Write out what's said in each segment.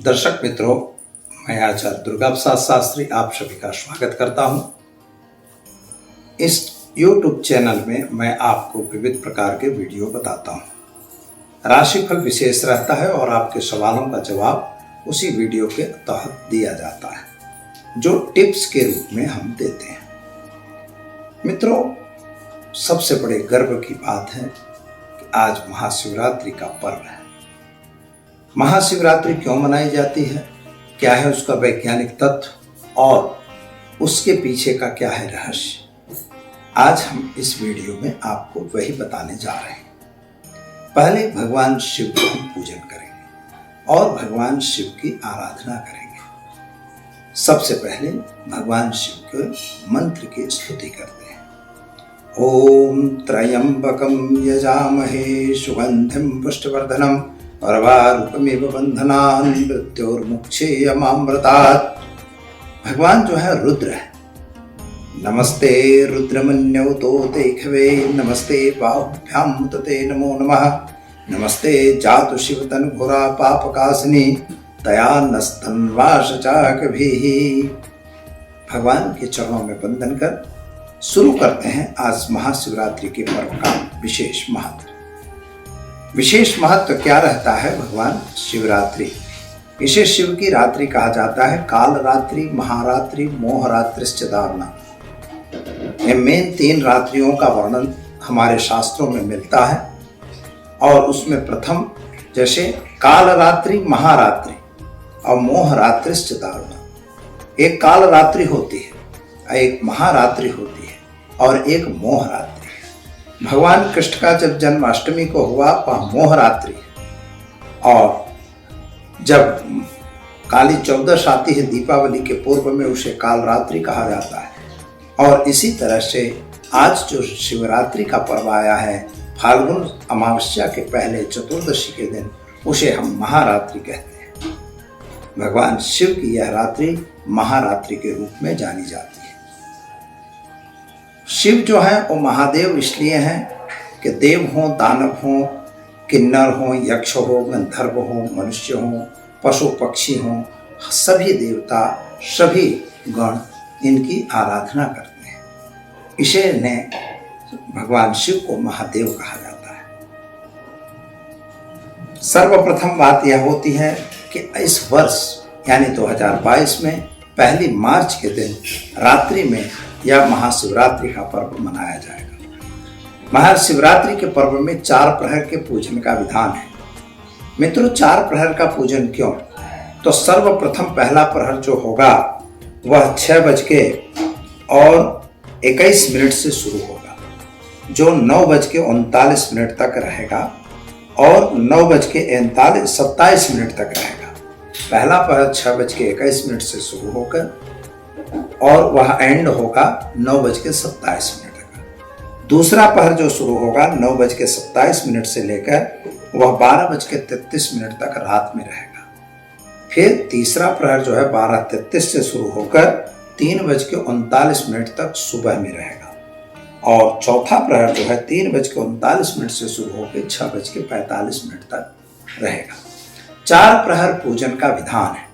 दर्शक मित्रों, मैं आचार्य दुर्गा प्रसाद शास्त्री आप सभी का स्वागत करता हूं। इस YouTube चैनल में मैं आपको विविध प्रकार के वीडियो बताता हूं। राशिफल विशेष रहता है और आपके सवालों का जवाब उसी वीडियो के तहत दिया जाता है, जो टिप्स के रूप में हम देते हैं। मित्रों, सबसे बड़े गर्व की बात है कि आज महाशिवरात्रि का पर्व है। महाशिवरात्रि क्यों मनाई जाती है, क्या है उसका वैज्ञानिक तथ्य और उसके पीछे का क्या है रहस्य, आज हम इस वीडियो में आपको वही बताने जा रहे हैं। पहले भगवान शिव का हम पूजन करेंगे और भगवान शिव की आराधना करेंगे। सबसे पहले भगवान शिव के मंत्र की स्तुति करते हैं। ओम त्र्यंबकं यजामहे सुगंधिं पुष्टिवर्धनम् अर्वारुकमिव बंधनान् मृत्योर्मुक्षेयमामृतात्। भगवान जो है रुद्र है। नमस्ते रुद्रमन्यौतो ते खवे, नमस्ते बाहुभ्यां ते नमो नमः, नमस्ते जातु शिवतन घोरा पापकासिनी तया नस्तन्वाश चाकभिः। भगवान के चरणों में वंदन कर शुरू करते हैं आज महाशिवरात्रि के पर्व का विशेष महत्व। विशेष महत्व क्या रहता है भगवान शिवरात्रि? इसे शिव की रात्रि कहा जाता है। काल रात्रि, महारात्रि, मोहरात्रिश्च दारुणा। ये मेन 3 रात्रियों का वर्णन हमारे शास्त्रों में मिलता है और उसमें प्रथम जैसे काल रात्रि, महारात्रि और मोहरात्रिश्च दारुणा। एक काल रात्रि होती है, एक महारात्रि होती है और एक मोहरात्रि। भगवान कृष्ण का जब जन्माष्टमी को हुआ वह मोहरात्रि है और जब काली चौदश आती है दीपावली के पूर्व में उसे कालरात्रि कहा जाता है। और इसी तरह से आज जो शिवरात्रि का पर्व आया है, फाल्गुन अमावस्या के पहले चतुर्दशी के दिन, उसे हम महारात्रि कहते हैं। भगवान शिव की यह रात्रि महारात्रि के रूप में जानी जाती है। शिव जो है वो महादेव इसलिए हैं कि देव हो, दानव हो, किन्नर हो, यक्ष हो, गंधर्व हो, मनुष्य हो, पशु पक्षी हो, सभी देवता, सभी गण इनकी आराधना करते हैं। इसे ने भगवान शिव को महादेव कहा जाता है। सर्वप्रथम बात यह होती है कि इस वर्ष यानी 2022 में 1 मार्च के दिन रात्रि में यह महाशिवरात्रि का पर्व मनाया जाएगा। महाशिवरात्रि के पर्व में 4 प्रहर के पूजन का विधान है। मित्रों, 4 प्रहर का पूजन क्यों? तो सर्वप्रथम पहला प्रहर जो होगा वह 6:21 से शुरू होगा, जो 9:39 तक रहेगा और 9:27 तक रहेगा। पहला प्रहर 6:21 से शुरू होकर और वह एंड होगा 9:27 का। दूसरा पहर जो शुरू होगा 9:27 से लेकर वह 12:33 तक रात में रहेगा। फिर तीसरा प्रहर जो है 12:33 से शुरू होकर 3:39 तक सुबह में रहेगा और चौथा प्रहर जो है 3:39 से शुरू होकर 6:45 तक रहेगा। 4 प्रहर पूजन का विधान है।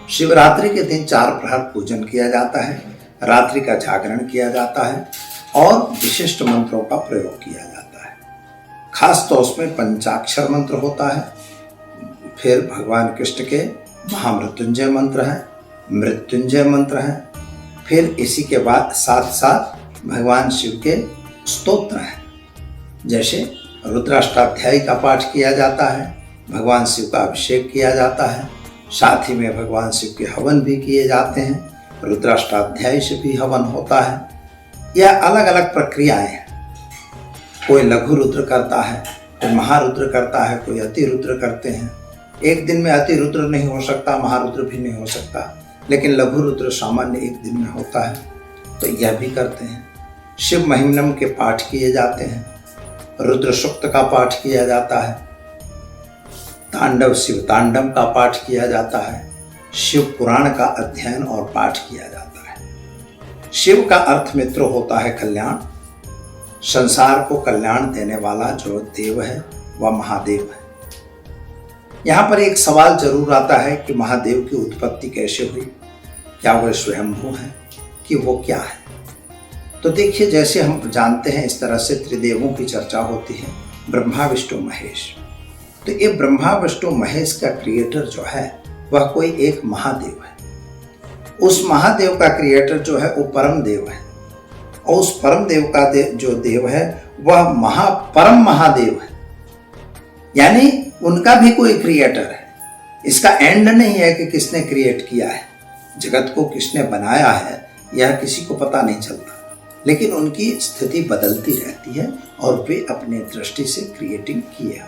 शिवरात्रि के दिन 4 प्रहर पूजन किया जाता है, रात्रि का जागरण किया जाता है और विशिष्ट मंत्रों का प्रयोग किया जाता है। खास तो उसमें पंचाक्षर मंत्र होता है, फिर भगवान कृष्ण के महामृत्युंजय मंत्र है, मृत्युंजय मंत्र है, फिर इसी के बाद साथ साथ भगवान शिव के स्तोत्र हैं, जैसे रुद्राष्टाध्यायी का पाठ किया जाता है, भगवान शिव का अभिषेक किया जाता है, साथ ही में भगवान शिव के हवन भी किए जाते हैं, रुद्राष्टाध्यायी से भी हवन होता है। यह अलग अलग प्रक्रियाएं हैं। कोई लघु रुद्र करता है, कोई महारुद्र करता है, कोई अति रुद्र करते हैं। एक दिन में अति रुद्र नहीं हो सकता, महारुद्र भी नहीं हो सकता, लेकिन लघु रुद्र सामान्य एक दिन में होता है, तो यह भी करते हैं। शिव महिम्नम के पाठ किए जाते हैं, रुद्र सूक्त का पाठ किया जाता है, तांडव शिव तांडव का पाठ किया जाता है, शिव पुराण का अध्ययन और पाठ किया जाता है। शिव का अर्थ मित्रों होता है कल्याण। संसार को कल्याण देने वाला जो देव है वह महादेव है। यहाँ पर एक सवाल जरूर आता है कि महादेव की उत्पत्ति कैसे हुई, क्या वह स्वयंभू है कि वो क्या है। तो देखिए, जैसे हम जानते हैं इस तरह से त्रिदेवों की चर्चा होती है, ब्रह्मा विष्णु महेश। तो ये ब्रह्मा विष्णु महेश का क्रिएटर जो है वह कोई एक महादेव है। उस महादेव का क्रिएटर जो है वो परम देव है, और उस परम देव का जो देव है वह परम महादेव है, यानी उनका भी कोई क्रिएटर है। इसका एंड नहीं है कि किसने क्रिएट किया है, जगत को किसने बनाया है यह किसी को पता नहीं चलता, लेकिन उनकी स्थिति बदलती रहती है और वे अपने दृष्टि से क्रिएटिंग किए।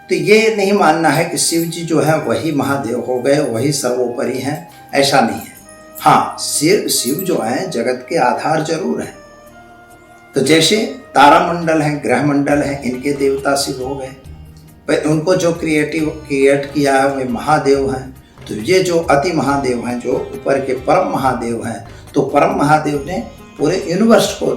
तो ये नहीं मानना है कि शिव जी जो है वही महादेव हो गए, वही सर्वोपरि हैं, ऐसा नहीं है। हाँ, शिव जो है जगत के आधार जरूर है। तो जैसे तारामंडल है, ग्रह मंडल है, इनके देवता शिव हो गए, पर उनको जो क्रिएट किया है वे महादेव हैं। तो ये जो अति महादेव हैं, जो ऊपर के परम महादेव हैं, तो परम महादेव ने पूरे यूनिवर्स को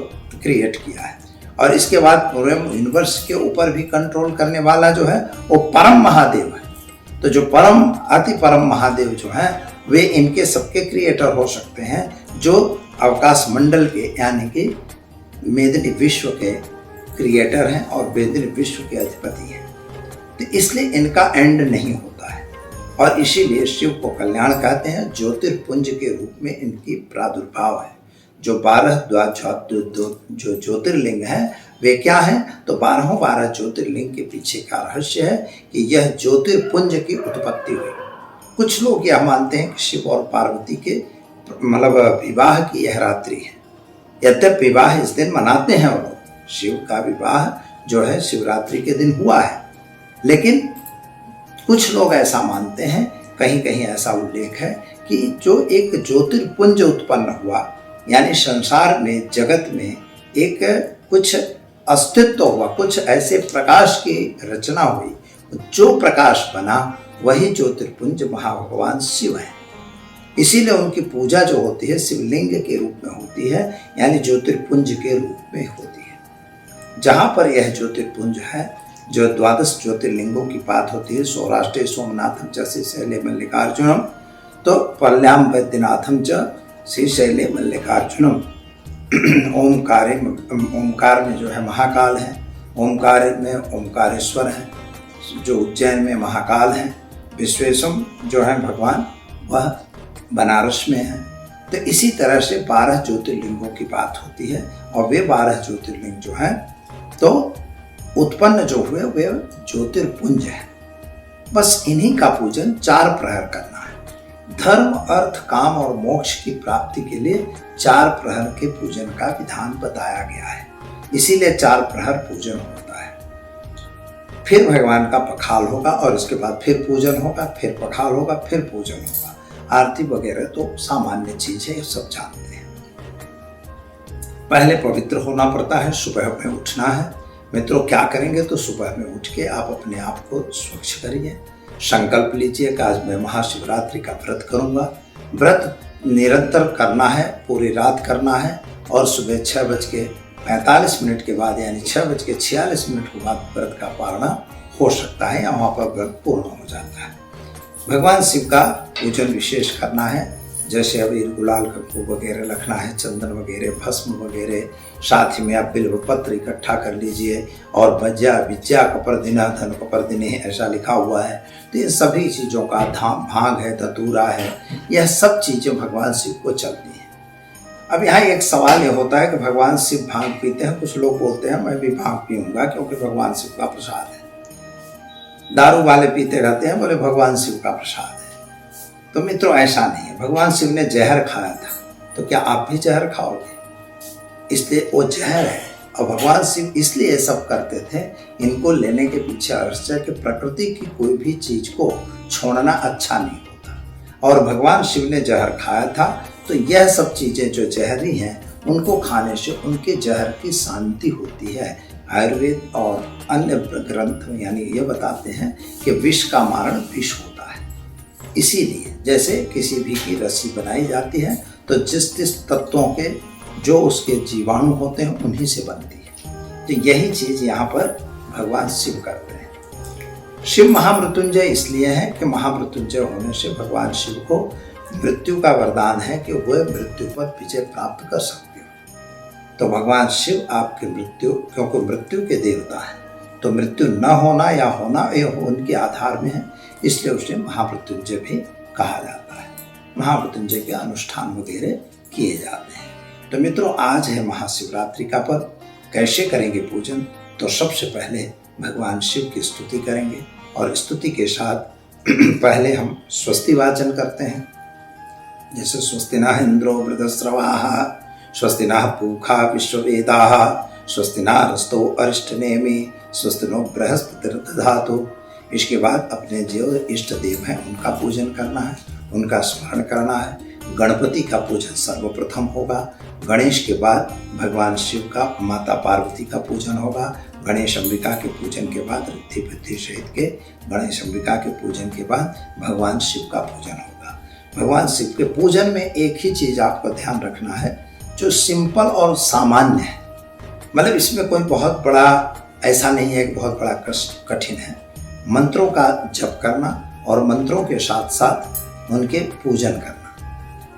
क्रिएट किया है, और इसके बाद पूरे यूनिवर्स के ऊपर भी कंट्रोल करने वाला जो है वो परम महादेव है। तो जो अति परम महादेव जो हैं वे इनके सबके क्रिएटर हो सकते हैं, जो अवकाश मंडल के यानी कि मेदिनी विश्व के क्रिएटर हैं और मेदिनी विश्व के अधिपति हैं। तो इसलिए इनका एंड नहीं होता है, और इसीलिए शिव को कल्याण कहते हैं। ज्योतिर्पुंज के रूप में इनकी प्रादुर्भाव है। जो 12 जो ज्योतिर्लिंग हैं वे क्या हैं, तो 12 ज्योतिर्लिंग के पीछे का रहस्य है कि यह ज्योतिर्पुंज की उत्पत्ति हुई। कुछ लोग यह मानते हैं कि शिव और पार्वती के विवाह की यह रात्रि है। यद्यपि विवाह इस दिन मनाते हैं वो लोग, शिव का विवाह जो है शिवरात्रि के दिन हुआ है, लेकिन कुछ लोग ऐसा मानते हैं, कहीं कहीं ऐसा उल्लेख है कि जो एक ज्योतिर्पुंज उत्पन्न हुआ, यानी संसार में जगत में एक कुछ अस्तित्व हुआ, कुछ ऐसे प्रकाश की रचना हुई, जो प्रकाश बना वही ज्योतिर्पुंज महाभगवान शिव है। इसीलिए उनकी पूजा जो होती है शिवलिंग के रूप में होती है, यानी ज्योतिर्पुंज के रूप में होती है। जहाँ पर यह ज्योतिर्पुंज है, जो 12 ज्योतिर्लिंगों की बात होती है, सौराष्ट्रे सोमनाथम च श्रीशैले मल्लिकार्जुनम, तो पल्याम वैद्यनाथम च श्रीशैले मल्लिकार्जुनम। ओमकार में जो है महाकाल है, ओमकार में ओमकारेश्वर है, जो उज्जैन में महाकाल है, विश्वेशम जो है भगवान वह बनारस में है। तो इसी तरह से 12 ज्योतिर्लिंगों की बात होती है, और वे 12 ज्योतिर्लिंग जो हैं तो उत्पन्न जो हुए वे ज्योतिर्पुंज है। बस इन्हीं का पूजन 4 प्रहर करना है। धर्म, अर्थ, काम और मोक्ष की प्राप्ति के लिए 4 प्रहर के पूजन का विधान बताया गया है, इसीलिए 4 प्रहर पूजन होता है। फिर भगवान का पखाल होगा, और इसके बाद फिर पूजन होगा, फिर पखाल होगा, फिर पूजन होगा। आरती वगैरह तो सामान्य चीज है, सब जानते हैं। पहले पवित्र होना पड़ता है, सुबह में उठना है। मित्रों, क्या करेंगे तो सुबह में उठ के आप अपने आप को स्वच्छ करिए, संकल्प लीजिए कि आज मैं महाशिवरात्रि का व्रत करूंगा। व्रत निरंतर करना है, पूरी रात करना है, और सुबह 6:45 के बाद यानी 6:46 के बाद व्रत का पारणा हो सकता है, या वहाँ पर व्रत पूर्ण हो जाता है। भगवान शिव का पूजन विशेष करना है, जैसे अबीर, गुलाल, कंकु वगैरह रखना है, चंदन वगैरह, भस्म वगैरह, साथ ही में आप बिल्व पत्र इकट्ठा कर लीजिए, और विद्या कपर्दिना धन कपर्दिनी ऐसा लिखा हुआ है। तो ये सभी चीज़ों का भांग है, धतूरा है, यह सब चीज़ें भगवान शिव को चलती हैं। अब यहाँ एक सवाल ये होता है कि भगवान शिव भांग पीते हैं। कुछ लोग बोलते हैं मैं भी भांग पीऊँगा क्योंकि भगवान शिव का प्रसाद है। दारू वाले पीते रहते हैं, बोले भगवान शिव का प्रसाद है। तो मित्रों, ऐसा नहीं है। भगवान शिव ने जहर खाया था, तो क्या आप भी जहर खाओगे? इसलिए वो जहर है, और भगवान शिव इसलिए ये सब करते थे। इनको लेने के पीछे रहस्य है कि प्रकृति की कोई भी चीज को छोड़ना अच्छा नहीं होता, और भगवान शिव ने जहर खाया था। तो यह सब चीजें जो जहरी हैं उनको खाने से उनके जहर की शांति होती है। आयुर्वेद और अन्य ग्रंथ यानी ये बताते हैं कि विष का मारण विष होता है। इसीलिए जैसे किसी भी की रस्सी बनाई जाती है तो जिस तत्वों के जो उसके जीवाणु होते हैं उन्हीं से बनती है। तो यही चीज यहाँ पर भगवान शिव करते हैं। शिव महामृत्युंजय इसलिए है कि महामृत्युंजय होने से भगवान शिव को मृत्यु का वरदान है कि वह मृत्यु पर विजय प्राप्त कर सकते हो। तो भगवान शिव आपकी मृत्यु, क्योंकि मृत्यु के देवता है, तो मृत्यु न होना या होना यह उनके आधार में है, इसलिए उसे महामृत्युंजय भी कहा जाता है। महामृत्युंजय के अनुष्ठान वगैरह किए जाते हैं। तो मित्रों, आज है महाशिवरात्रि का पर्व। कैसे करेंगे पूजन? तो सबसे पहले भगवान शिव की स्तुति करेंगे और स्तुति के साथ पहले हम स्वस्ति वाचन करते हैं। जैसे स्वस्ति नः इंद्रो वृद्धस्रवाः, स्वस्ति नः पूषा विश्ववेदाः, स्वस्ति नस्तु अरिष्टनेमि, स्वस्ति नो बृहस्पतिर्दधातु। इसके बाद अपने जो इष्ट देव हैं उनका पूजन करना है, उनका स्मरण करना है। गणपति का पूजन सर्वप्रथम होगा। गणेश के बाद भगवान शिव का, माता पार्वती का पूजन होगा। गणेश अंबिका के पूजन के बाद, रिद्धि बुद्धि सहित के गणेश अंबिका के पूजन के बाद भगवान शिव का पूजन होगा। भगवान शिव के पूजन में एक ही चीज आपको ध्यान रखना है, जो सिंपल और सामान्य है। मतलब इसमें कोई बहुत बड़ा ऐसा नहीं है कि बहुत बड़ा कठिन है। मंत्रों का जप करना और मंत्रों के साथ साथ उनके पूजन करना।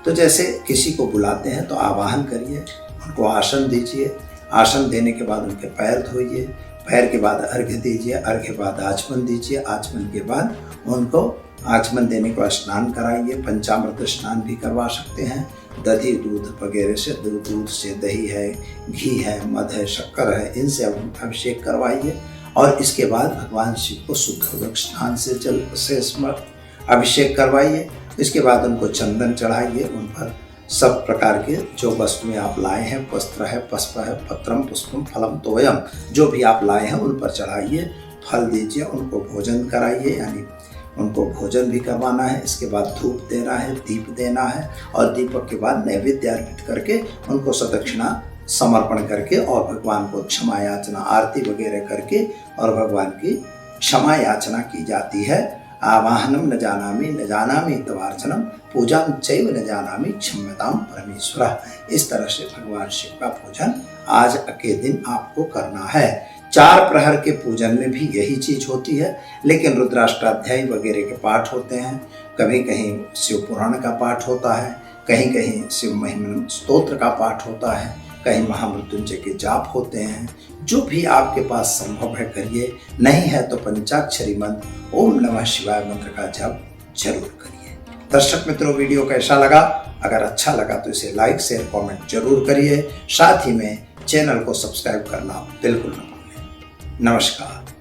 तो जैसे किसी को बुलाते हैं तो आवाहन करिए, उनको आसन दीजिए, आसन देने के बाद उनके पैर धोइए, पैर के बाद अर्घ्य दीजिए, अर्घ्य के बाद आचमन दीजिए, आचमन के बाद उनको आचमन देने के बाद स्नान कराइए। पंचामृत स्नान भी करवा सकते हैं। दही दूध वगैरह से, दूध से दही है, घी है, मध है, शक्कर है, इनसे अभिषेक करवाइए। और इसके बाद भगवान शिव को शुद्ध स्नान से जल से अभिषेक करवाइए। इसके बाद उनको चंदन चढ़ाइए। उन पर सब प्रकार के जो वस्तुएं आप लाए हैं, वस्त्र है, पुष्प है, पत्रम पुष्पम फलम तोयम, जो भी आप लाए हैं उन पर चढ़ाइए, फल दीजिए, उनको भोजन कराइए, यानी उनको भोजन भी करवाना है। इसके बाद धूप देना है, दीप देना है, और दीपक के बाद नैवेद्य अर्पित करके उनको सदक्षिणा समर्पण करके और भगवान को क्षमा याचना, आरती वगैरह करके और भगवान की क्षमा याचना की जाती है। आवाहनम न जानामि तवार्चनम, पूजाम चैव न जानामि क्षम्यताम परमेश्वरः। इस तरह से भगवान शिव का पूजन आज के दिन आपको करना है। 4 प्रहर के पूजन में भी यही चीज होती है, लेकिन रुद्राष्टाध्यायी वगैरह के पाठ होते हैं। कभी कहीं शिव पुराण का पाठ होता है, कहीं कहीं शिव महिमा स्तोत्र का पाठ होता है, कहीं महामृत्युंजय के जाप होते हैं। जो भी आपके पास संभव है करिए, नहीं है तो पंचाक्षरी मंत्र ओम नमः शिवाय मंत्र का जाप जरूर करिए। दर्शक मित्रों, वीडियो कैसा लगा? अगर अच्छा लगा तो इसे लाइक शेयर कमेंट जरूर करिए। साथ ही में चैनल को सब्सक्राइब करना बिल्कुल न भूलें। नमस्कार।